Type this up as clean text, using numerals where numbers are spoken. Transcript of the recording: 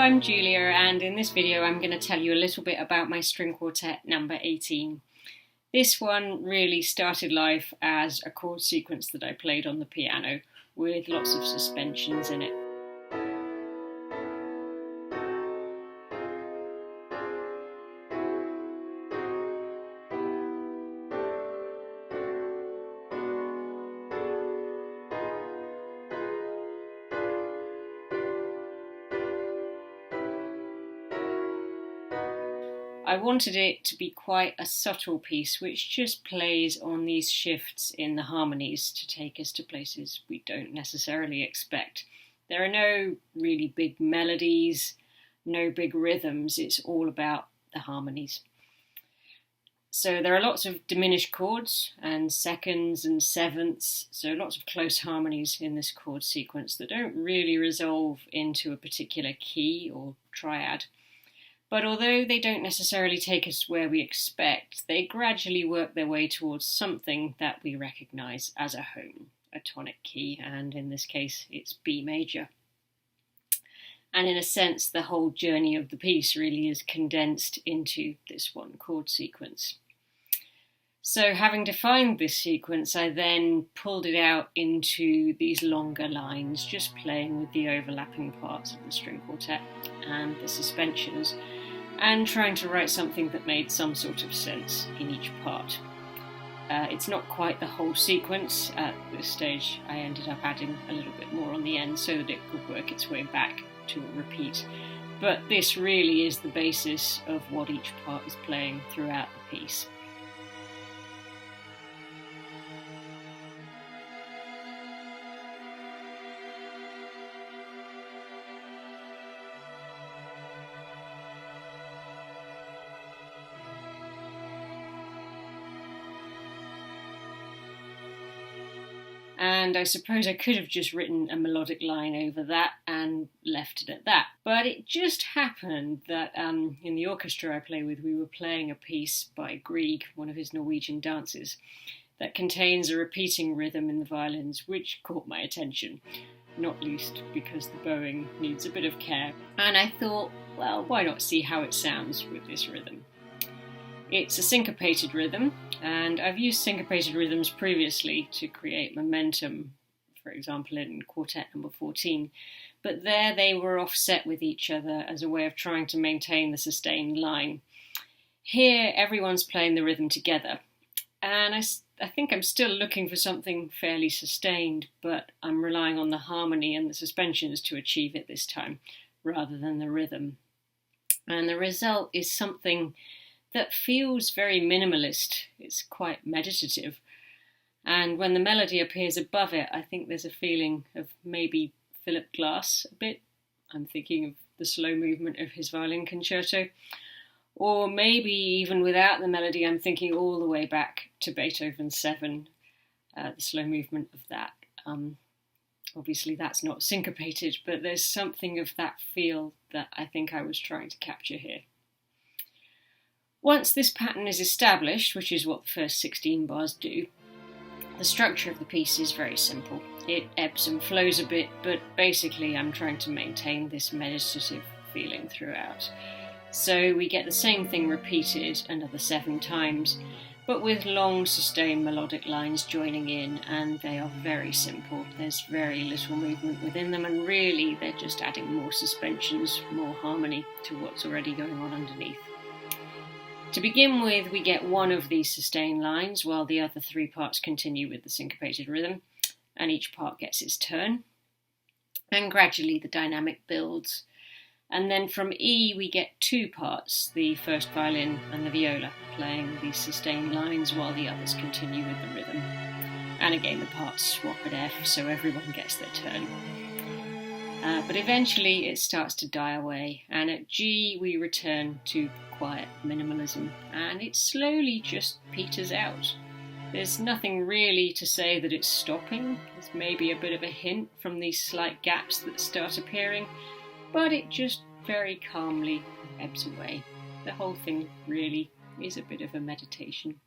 I'm Julia, and in this video I'm going to tell you a little bit about my string quartet number 18. This one really started life as a chord sequence that I played on the piano with lots of suspensions in it. I wanted it to be quite a subtle piece which just plays on these shifts in the harmonies to take us to places we don't necessarily expect. There are no really big melodies, no big rhythms, it's all about the harmonies. So there are lots of diminished chords and seconds and sevenths, so lots of close harmonies in this chord sequence that don't really resolve into a particular key or triad. But although they don't necessarily take us where we expect, they gradually work their way towards something that we recognise as a home, a tonic key, and in this case it's B major. And in a sense, the whole journey of the piece really is condensed into this one chord sequence. So having defined this sequence, I then pulled it out into these longer lines, just playing with the overlapping parts of the string quartet and the suspensions, and trying to write something that made some sort of sense in each part. It's not quite the whole sequence. At this stage I ended up adding a little bit more on the end so that it could work its way back to a repeat. But this really is the basis of what each part is playing throughout the piece. And I suppose I could have just written a melodic line over that and left it at that. But it just happened that in the orchestra I play with, we were playing a piece by Grieg, one of his Norwegian dances, that contains a repeating rhythm in the violins, which caught my attention, not least because the bowing needs a bit of care. And I thought, well, why not see how it sounds with this rhythm? It's a syncopated rhythm, and I've used syncopated rhythms previously to create momentum, for example in Quartet number 14, but there they were offset with each other as a way of trying to maintain the sustained line. Here everyone's playing the rhythm together, and I think I'm still looking for something fairly sustained, but I'm relying on the harmony and the suspensions to achieve it this time, rather than the rhythm. And the result is something that feels very minimalist. It's quite meditative. And when the melody appears above it, I think there's a feeling of maybe Philip Glass a bit. I'm thinking of the slow movement of his violin concerto. Or maybe even without the melody, I'm thinking all the way back to Beethoven's 7, the slow movement of that. Obviously that's not syncopated, but there's something of that feel that I think I was trying to capture here. Once this pattern is established, which is what the first 16 bars do, the structure of the piece is very simple. It ebbs and flows a bit, but basically I'm trying to maintain this meditative feeling throughout. So we get the same thing repeated another 7 times, but with long sustained melodic lines joining in, and they are very simple. There's very little movement within them, and really they're just adding more suspensions, more harmony to what's already going on underneath. To begin with, we get one of these sustained lines while the other 3 parts continue with the syncopated rhythm, and each part gets its turn. And gradually the dynamic builds. And then from E we get 2 parts, the first violin and the viola, playing these sustained lines while the others continue with the rhythm. And again the parts swap at F, so everyone gets their turn. But eventually it starts to die away, and at G we return to quiet minimalism, and it slowly just peters out. There's nothing really to say that it's stopping. There's maybe a bit of a hint from these slight gaps that start appearing, but it just very calmly ebbs away. The whole thing really is a bit of a meditation.